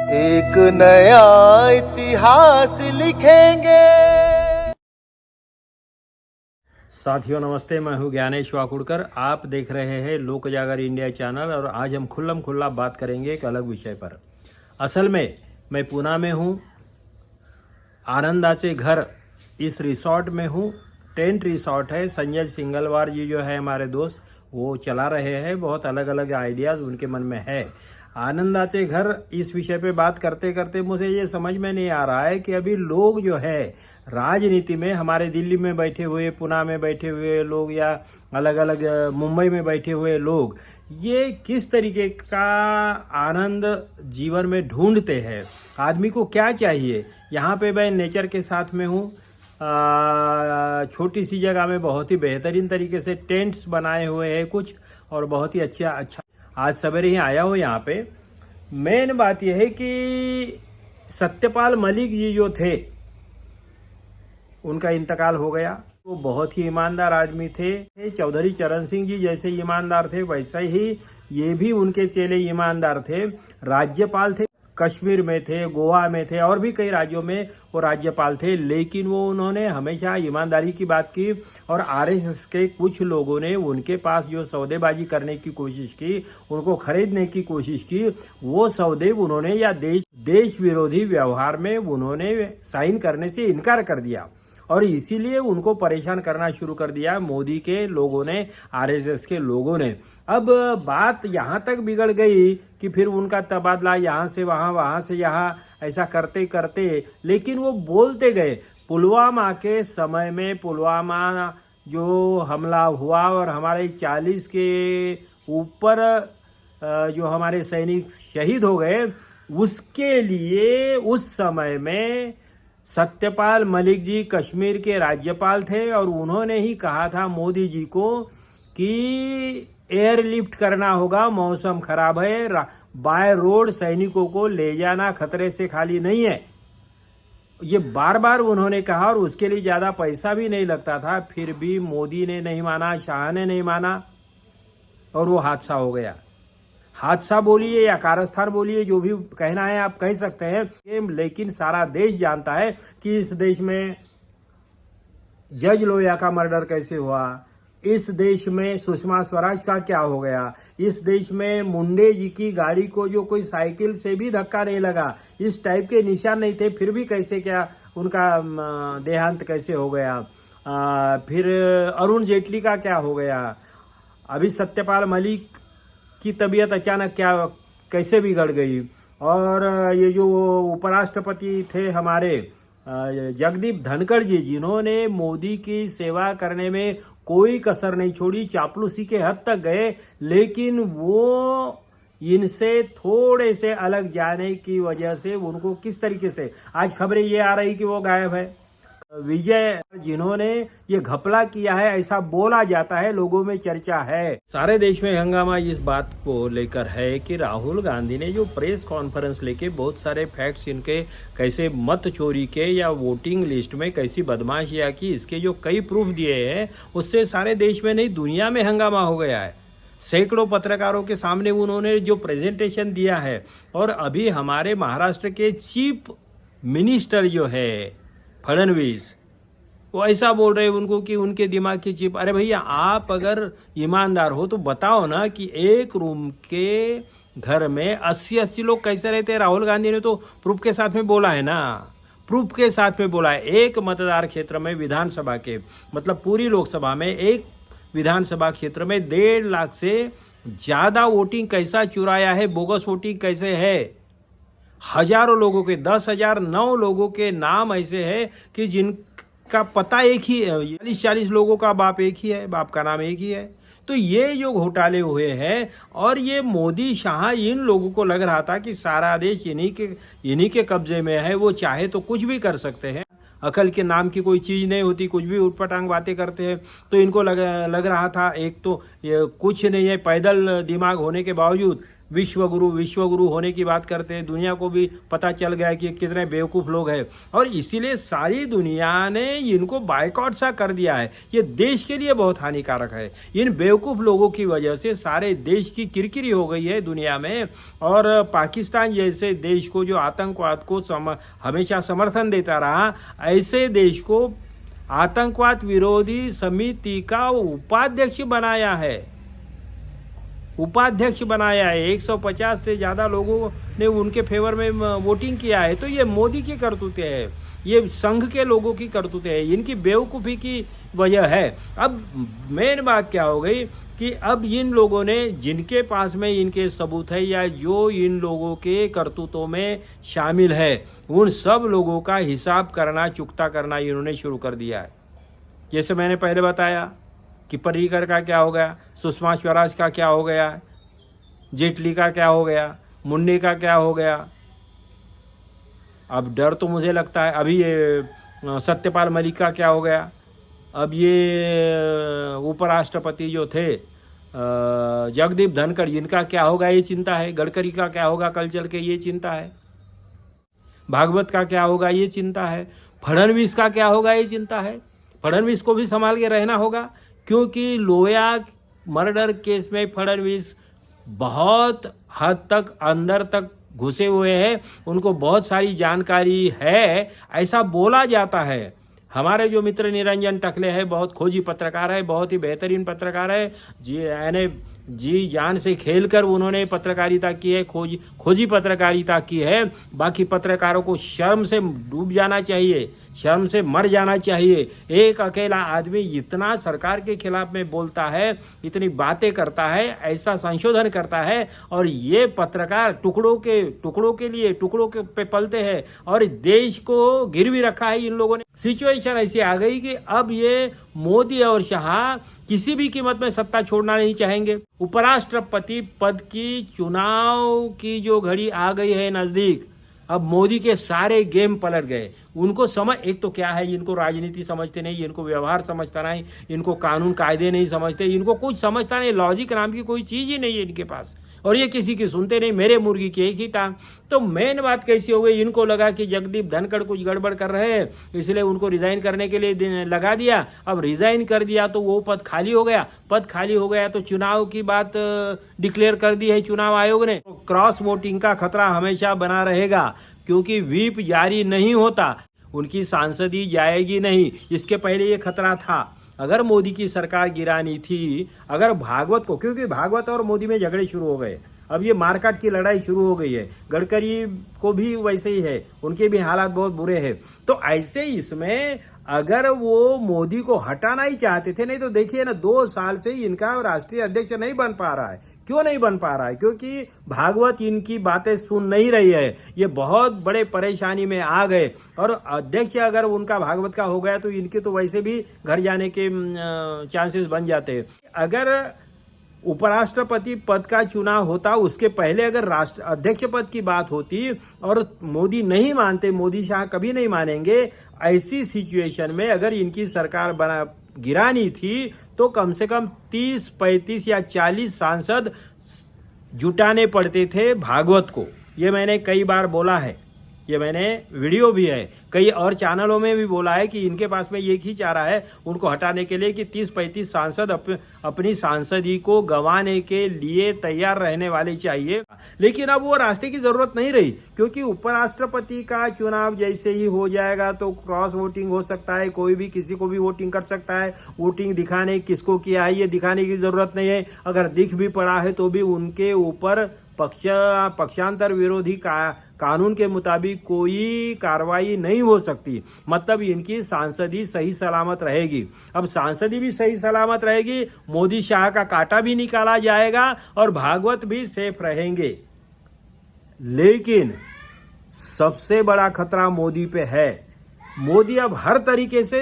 एक नया इतिहास लिखेंगे। साथियों नमस्ते, मैं हूं ज्ञानेश वाकुड़कर। आप देख रहे हैं लोक जागर इंडिया चैनल और आज हम खुल्लम खुल्ला बात करेंगे एक अलग विषय पर। असल में मैं पूना में हूं, आनंदाचे घर इस रिसोर्ट में हूं। टेंट रिसोर्ट है। संजय सिंगलवार जी जो है हमारे दोस्त, वो चला रहे हैं। बहुत अलग अलग आइडियाज़ उनके मन में है। आनंदाचे घर इस विषय पे बात करते करते मुझे ये समझ में नहीं आ रहा है कि अभी लोग जो है राजनीति में, हमारे दिल्ली में बैठे हुए, पुणे में बैठे हुए लोग या अलग अलग मुंबई में बैठे हुए लोग, ये किस तरीके का आनंद जीवन में ढूंढते हैं। आदमी को क्या चाहिए। यहाँ पे मैं नेचर के साथ में हूँ। छोटी सी जगह में बहुत ही बेहतरीन तरीके से टेंट्स बनाए हुए हैं कुछ, और बहुत ही अच्छा आज सवेरे ही आया हूँ यहाँ पे। मेन बात यह है कि सत्यपाल मलिक जी जो थे, उनका इंतकाल हो गया। वो बहुत ही ईमानदार आदमी थे। चौधरी चरण सिंह जी जैसे ईमानदार थे, वैसे ही ये भी उनके चेले ईमानदार थे। राज्यपाल थे, कश्मीर में थे, गोवा में थे, और भी कई राज्यों में वो राज्यपाल थे। लेकिन वो उन्होंने हमेशा ईमानदारी की बात की। और आरएसएस के कुछ लोगों ने उनके पास जो सौदेबाजी करने की कोशिश की, उनको खरीदने की कोशिश की, वो सौदे उन्होंने या देश विरोधी व्यवहार में उन्होंने साइन करने से इनकार कर दिया। और इसीलिए उनको परेशान करना शुरू कर दिया मोदी के लोगों ने, आरएसएस के लोगों ने। अब बात यहाँ तक बिगड़ गई कि फिर उनका तबादला यहाँ से वहाँ, वहाँ से यहाँ, ऐसा करते करते, लेकिन वो बोलते गए। पुलवामा के समय में, पुलवामा जो हमला हुआ और हमारे 40 के ऊपर जो हमारे सैनिक शहीद हो गए, उसके लिए उस समय में सत्यपाल मलिक जी कश्मीर के राज्यपाल थे। और उन्होंने ही कहा था मोदी जी को कि एयरलिफ्ट करना होगा, मौसम खराब है, बाय रोड सैनिकों को ले जाना खतरे से खाली नहीं है। ये बार बार उन्होंने कहा, और उसके लिए ज़्यादा पैसा भी नहीं लगता था। फिर भी मोदी ने नहीं माना, शाह ने नहीं माना, और वो हादसा हो गया। हादसा बोलिए या कारस्थान बोलिए, जो भी कहना है आप कह सकते हैं। लेकिन सारा देश जानता है कि इस देश में जज लोहिया का मर्डर कैसे हुआ, इस देश में सुषमा स्वराज का क्या हो गया, इस देश में मुंडे जी की गाड़ी को जो कोई साइकिल से भी धक्का नहीं लगा, इस टाइप के निशान नहीं थे, फिर भी कैसे क्या उनका देहांत कैसे हो गया। फिर अरुण जेटली का क्या हो गया। अभी सत्यपाल मलिक की तबीयत अचानक कैसे बिगड़ गई। और ये जो उपराष्ट्रपति थे हमारे जगदीप धनखड़ जी, जिन्होंने मोदी की सेवा करने में कोई कसर नहीं छोड़ी, चापलूसी के हद तक गए, लेकिन वो इनसे थोड़े से अलग जाने की वजह से उनको किस तरीके से आज खबरें ये आ रही कि वो गायब है। विजय जिन्होंने ये घपला किया है, ऐसा बोला जाता है, लोगों में चर्चा है। सारे देश में हंगामा इस बात को लेकर है कि राहुल गांधी ने जो प्रेस कॉन्फ्रेंस लेके बहुत सारे फैक्ट्स इनके कैसे मत चोरी के या वोटिंग लिस्ट में कैसी बदमाशियां की, इसके जो कई प्रूफ दिए हैं, उससे सारे देश में नहीं दुनिया में हंगामा हो गया है। सैकड़ों पत्रकारों के सामने उन्होंने जो प्रेजेंटेशन दिया है। और अभी हमारे महाराष्ट्र के चीफ मिनिस्टर जो है फडणवीस, वो ऐसा बोल रहे हैं उनको कि उनके दिमाग की चिप। अरे भैया, आप अगर ईमानदार हो तो बताओ ना कि एक रूम के घर में 80-80 लोग कैसे रहते हैं। राहुल गांधी ने तो प्रूफ के साथ में बोला है ना, प्रूफ के साथ में बोला है। एक मतदार क्षेत्र में विधानसभा के, मतलब पूरी लोकसभा में एक विधानसभा क्षेत्र में 1.5 लाख से ज़्यादा वोटिंग कैसा चुराया है, बोगस वोटिंग कैसे है। हजारों लोगों के, 10,009 लोगों के नाम ऐसे है कि जिनका पता एक ही है। 40 लोगों का बाप एक ही है, बाप का नाम एक ही है। तो ये जो घोटाले हुए हैं, और ये मोदी शाह, इन लोगों को लग रहा था कि सारा देश इन्हीं के कब्जे में है, वो चाहे तो कुछ भी कर सकते हैं। अकल के नाम की कोई चीज़ नहीं होती, कुछ भी उटपटांग बातें करते हैं। तो इनको लग रहा था एक तो ये कुछ नहीं है, पैदल दिमाग होने के बावजूद विश्वगुरु होने की बात करते हैं। दुनिया को भी पता चल गया कि कितने बेवकूफ़ लोग हैं, और इसीलिए सारी दुनिया ने इनको बायकॉट सा कर दिया है। ये देश के लिए बहुत हानिकारक है। इन बेवकूफ़ लोगों की वजह से सारे देश की किरकिरी हो गई है दुनिया में। और पाकिस्तान जैसे देश को, जो आतंकवाद को हमेशा समर्थन देता रहा, ऐसे देश को आतंकवाद विरोधी समिति का उपाध्यक्ष बनाया है। 150 से ज़्यादा लोगों ने उनके फेवर में वोटिंग किया है। तो ये मोदी की करतूतें हैं, ये संघ के लोगों की करतूतें हैं, इनकी बेवकूफ़ी की वजह है। अब मेन बात क्या हो गई कि अब इन लोगों ने, जिनके पास में इनके सबूत है या जो इन लोगों के करतूतों में शामिल है, उन सब लोगों का हिसाब करना, चुकता करना इन्होंने शुरू कर दिया है। जैसे मैंने पहले बताया कि पर्रिकर का क्या हो गया, सुषमा स्वराज का क्या हो गया, जेटली का क्या हो गया, मुन्ने का क्या हो गया। अब डर तो मुझे लगता है अभी ये सत्यपाल मलिक का क्या हो गया। अब ये उपराष्ट्रपति जो थे जगदीप धनखड़, इनका क्या होगा ये चिंता है। गडकरी का क्या होगा कल चल के ये चिंता है। भागवत का क्या होगा ये चिंता है। फडणवीस का क्या होगा ये चिंता है। फडणवीस को भी संभाल के रहना होगा, क्योंकि लोया मर्डर केस में फडणवीस बहुत हद तक अंदर तक घुसे हुए हैं, उनको बहुत सारी जानकारी है, ऐसा बोला जाता है। हमारे जो मित्र निरंजन टकले हैं, बहुत खोजी पत्रकार है, बहुत ही बेहतरीन पत्रकार है, जी जान से खेलकर उन्होंने पत्रकारिता की है, खोजी पत्रकारिता की है। बाकी पत्रकारों को शर्म से डूब जाना चाहिए, शर्म से मर जाना चाहिए। एक अकेला आदमी इतना सरकार के खिलाफ में बोलता है, इतनी बातें करता है, ऐसा संशोधन करता है, और ये पत्रकार टुकड़ों के पे पलते हैं, और देश को गिरवी रखा है इन लोगों ने। सिचुएशन ऐसी आ गई कि अब ये मोदी और शाह किसी भी कीमत में सत्ता छोड़ना नहीं चाहेंगे। उपराष्ट्रपति पद की चुनाव की जो घड़ी आ गई है नजदीक, अब मोदी के सारे गेम पलट गए। उनको समझ, एक तो क्या है, इनको राजनीति समझते नहीं, इनको व्यवहार समझता नहीं, इनको कानून कायदे नहीं समझते, इनको कुछ समझता नहीं, लॉजिक नाम की कोई चीज़ ही नहीं है इनके पास, और ये किसी की सुनते नहीं, मेरे मुर्गी की एक ही टांग। तो मेन बात कैसी हो गई, इनको लगा कि जगदीप धनखड़ कुछ गड़बड़ कर रहे हैं, इसलिए उनको रिजाइन करने के लिए लगा दिया। अब रिजाइन कर दिया तो वो पद खाली हो गया, तो चुनाव की बात डिक्लेयर कर दी है चुनाव आयोग ने। क्रॉस वोटिंग का खतरा हमेशा बना रहेगा, क्योंकि व्हिप जारी नहीं होता, उनकी सांसदी जाएगी नहीं। इसके पहले ये खतरा था, अगर मोदी की सरकार गिरानी थी, अगर भागवत को, क्योंकि भागवत और मोदी में झगड़े शुरू हो गए, अब ये मारकाट की लड़ाई शुरू हो गई है। गडकरी को भी वैसे ही है, उनके भी हालात बहुत बुरे हैं। तो ऐसे इसमें अगर वो मोदी को हटाना ही चाहते थे, नहीं तो देखिए ना 2 साल से इनका राष्ट्रीय अध्यक्ष नहीं बन पा रहा है। क्यों नहीं बन पा रहा है? क्योंकि भागवत इनकी बातें सुन नहीं रही है। ये बहुत बड़े परेशानी में आ गए, और अध्यक्ष अगर उनका भागवत का हो गया तो इनके तो वैसे भी घर जाने के चांसेस बन जाते हैं। अगर उपराष्ट्रपति पद का चुनाव होता, उसके पहले अगर राष्ट्र अध्यक्ष पद की बात होती, और मोदी नहीं मानते, मोदी शाह कभी नहीं मानेंगे, ऐसी सिचुएशन में अगर इनकी सरकार गिरानी थी तो कम से कम 30, 35 या 40 सांसद जुटाने पड़ते थे भागवत को। ये मैंने कई बार बोला है, ये मैंने वीडियो भी है, कई और चैनलों में भी बोला है कि इनके पास में एक ही चारा है उनको हटाने के लिए, कि 30-35 सांसद अपनी सांसदी को गंवाने के लिए तैयार रहने वाले चाहिए। लेकिन अब वो रास्ते की जरूरत नहीं रही, क्योंकि उपराष्ट्रपति का चुनाव जैसे ही हो जाएगा तो क्रॉस वोटिंग हो सकता है, कोई भी किसी को भी वोटिंग कर सकता है। वोटिंग दिखाने किसको किया है ये दिखाने की जरूरत नहीं है, अगर दिख भी पड़ा है तो भी उनके ऊपर पक्षांतर विरोधी कानून के मुताबिक कोई कार्रवाई नहीं हो सकती। मतलब इनकी सांसदी सही सलामत रहेगी। अब सांसदी भी सही सलामत रहेगी, मोदी शाह का कांटा भी निकाला जाएगा, और भागवत भी सेफ रहेंगे। लेकिन सबसे बड़ा खतरा मोदी पे है। मोदी अब हर तरीके से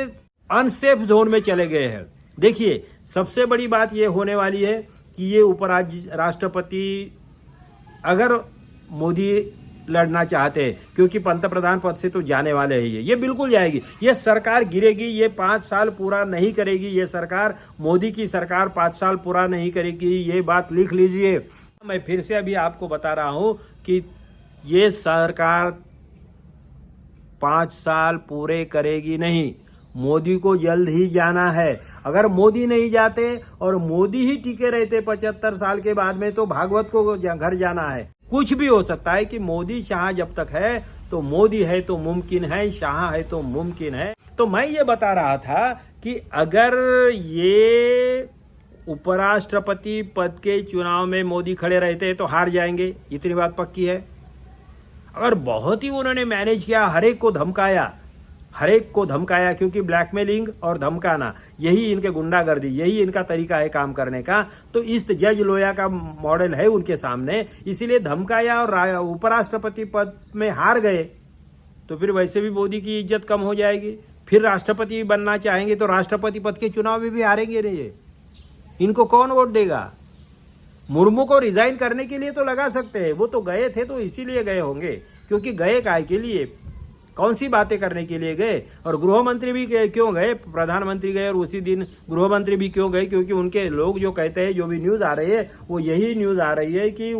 अनसेफ जोन में चले गए हैं। देखिए, सबसे बड़ी बात ये होने वाली है कि ये उपराष्ट्रपति अगर मोदी लड़ना चाहते हैं, क्योंकि पंतप्रधान पद से तो जाने वाले हैं, ये बिल्कुल जाएगी। ये सरकार गिरेगी, ये 5 साल पूरा नहीं करेगी। ये सरकार, मोदी की सरकार 5 साल पूरा नहीं करेगी, ये बात लिख लीजिए। मैं फिर से अभी आपको बता रहा हूं कि ये सरकार 5 साल पूरे करेगी नहीं, मोदी को जल्द ही जाना है। अगर मोदी नहीं जाते और मोदी ही टिके रहते 75 साल के बाद में, तो भागवत को घर जाना है। कुछ भी हो सकता है कि मोदी शाह जब तक है तो मोदी है तो मुमकिन है, शाह है तो मुमकिन है। तो मैं ये बता रहा था कि अगर ये उपराष्ट्रपति पद के चुनाव में मोदी खड़े रहते तो हार जाएंगे, इतनी बात पक्की है। अगर बहुत ही उन्होंने मैनेज किया, हर एक को धमकाया, क्योंकि ब्लैकमेलिंग और धमकाना यही इनके गुंडागर्दी, यही इनका तरीका है काम करने का। तो इस जज लोया का मॉडल है उनके सामने, इसीलिए धमकाया और उपराष्ट्रपति पद में हार गए। तो फिर वैसे भी मोदी की इज्जत कम हो जाएगी। फिर राष्ट्रपति बनना चाहेंगे तो राष्ट्रपति पद के चुनाव में भी हारेंगे नहीं। इनको कौन वोट देगा? मुर्मू को रिजाइन करने के लिए तो लगा सकते हैं, वो तो गए थे तो इसीलिए गए होंगे, क्योंकि गए काय के लिए, कौन सी बातें करने के लिए गए। और गृह मंत्री भी क्यों गए? प्रधानमंत्री गए और उसी दिन गृह मंत्री भी क्यों गए? क्योंकि उनके लोग जो कहते हैं, जो भी न्यूज आ रही है वो यही न्यूज आ रही है कि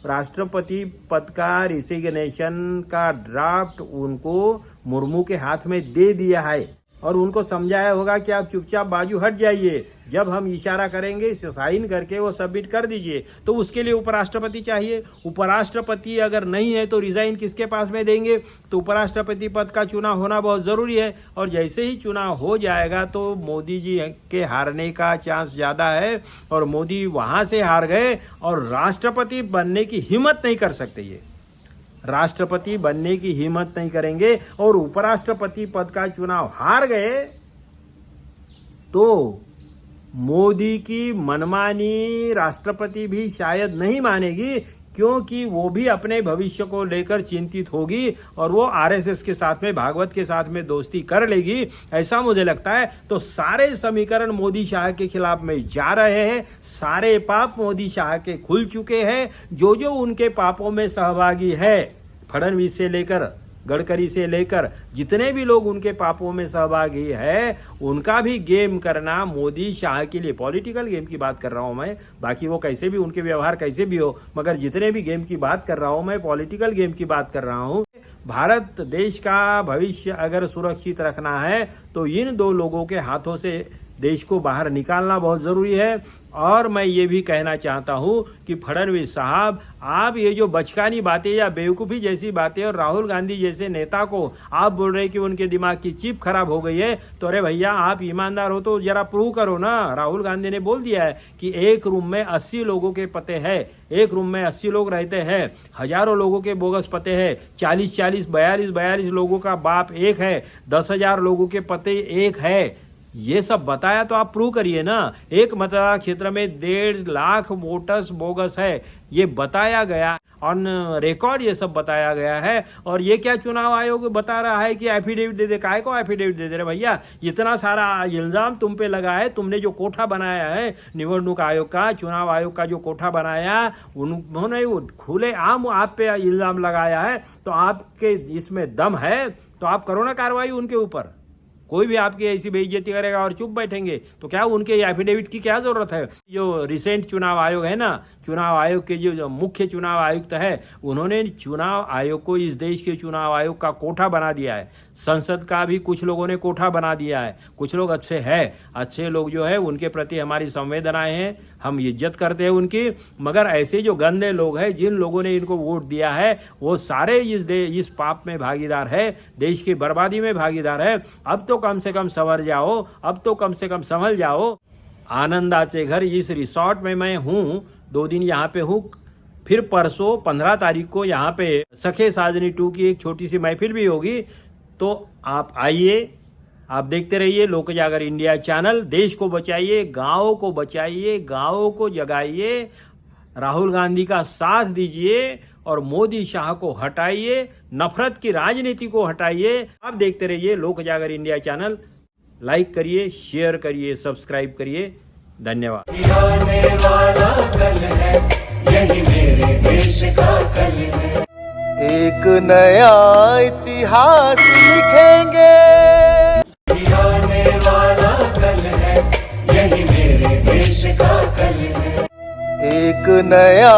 राष्ट्रपति पद का रिसिग्नेशन का ड्राफ्ट उनको मुर्मू के हाथ में दे दिया है और उनको समझाया होगा कि आप चुपचाप बाजू हट जाइए, जब हम इशारा करेंगे साइन करके वो सबमिट कर दीजिए। तो उसके लिए उपराष्ट्रपति चाहिए। उपराष्ट्रपति अगर नहीं है तो रिजाइन किसके पास में देंगे? तो उपराष्ट्रपति पद का चुनाव होना बहुत जरूरी है। और जैसे ही चुनाव हो जाएगा तो मोदी जी के हारने का चांस ज्यादा है, और मोदी वहां से हार गए और राष्ट्रपति बनने की हिम्मत नहीं कर सकते। ये राष्ट्रपति बनने की हिम्मत नहीं करेंगे और उपराष्ट्रपति पद का चुनाव हार गए तो मोदी की मनमानी राष्ट्रपति भी शायद नहीं मानेगी, क्योंकि वो भी अपने भविष्य को लेकर चिंतित होगी और वो आरएसएस के साथ में, भागवत के साथ में दोस्ती कर लेगी, ऐसा मुझे लगता है। तो सारे समीकरण मोदी शाह के खिलाफ में जा रहे हैं, सारे पाप मोदी शाह के खुल चुके हैं। जो जो उनके पापों में सहभागी है, फडणवीस से लेकर गडकरी से लेकर जितने भी लोग उनके पापों में सहभागी है, उनका भी गेम करना मोदी शाह के लिए, पॉलिटिकल गेम की बात कर रहा हूं मैं, बाकी वो कैसे भी उनके व्यवहार कैसे भी हो, मगर जितने भी गेम की बात कर रहा हूं मैं, पॉलिटिकल गेम की बात कर रहा हूं। भारत देश का भविष्य अगर सुरक्षित रखना है तो इन दो लोगों के हाथों से देश को बाहर निकालना बहुत जरूरी है। और मैं ये भी कहना चाहता हूं कि फडणवीस साहब, आप ये जो बचकानी बातें या बेवकूफ़ी जैसी बातें, और राहुल गांधी जैसे नेता को आप बोल रहे कि उनके दिमाग की चिप खराब हो गई है, तो अरे भैया आप ईमानदार हो तो जरा प्रूव करो ना। राहुल गांधी ने बोल दिया है कि एक रूम में 80 लोगों के पते हैं, एक रूम में 80 लोग रहते हैं, हजारों लोगों के बोगस पते हैं, 40-40, 42-42 लोगों का बाप एक है, 10,000 लोगों के पते एक है। ये सब बताया तो आप प्रूव करिए ना। एक मतदान क्षेत्र में 1.5 लाख वोटर्स बोगस है, ये बताया गया, ऑन रिकॉर्ड ये सब बताया गया है। और ये क्या चुनाव आयोग बता रहा है कि एफिडेविट दे दे? काय को एफिडेविट दे दे रहे भैया? इतना सारा इल्जाम तुम पे लगा है, तुमने जो कोठा बनाया है निवडणूक आयोग का, चुनाव आयोग का जो कोठा बनाया, उन्होंने खुले आम आप पे इल्जाम लगाया है। तो आपके इसमें दम है तो आप करो ना कार्रवाई उनके ऊपर। कोई भी आपकी ऐसी बेइज्जती करेगा और चुप बैठेंगे तो क्या उनके एफिडेविट की क्या जरूरत है? जो रिसेंट चुनाव आयोग है ना, चुनाव आयोग के जो मुख्य चुनाव आयुक्त है, उन्होंने चुनाव आयोग को इस देश के चुनाव आयोग का कोठा बना दिया है। संसद का भी कुछ लोगों ने कोठा बना दिया है। कुछ लोग अच्छे हैं, अच्छे लोग जो है उनके प्रति हमारी संवेदनाएं हैं, हम इज्जत करते हैं उनकी। मगर ऐसे जो गंदे लोग हैं, जिन लोगों ने इनको वोट दिया है, वो सारे इस पाप में भागीदार है, देश की बर्बादी में भागीदार है। अब तो कम से कम संवर जाओ, अब तो कम से कम संभल जाओ। आनंदाचे घर इस रिसोर्ट में मैं हूँ, 2 दिन यहाँ पे हूँ। फिर परसों 15 तारीख को यहाँ पे सखे साजनी 2 की एक छोटी सी महफिल भी होगी। तो आप आइए, आप देखते रहिए लोक जागर इंडिया चैनल। देश को बचाइए, गाँव को बचाइए, गाँव को जगाइए, राहुल गांधी का साथ दीजिए और मोदी शाह को हटाइए, नफरत की राजनीति को हटाइए। आप देखते रहिए लोक जागर इंडिया चैनल। लाइक करिए, शेयर करिए, सब्सक्राइब करिए। धन्यवाद। आने वाला कल है, यही मेरे देश का कल है। एक नया इतिहास लिखेंगे। आने वाला कल है, यही मेरे देश का कल है। एक नया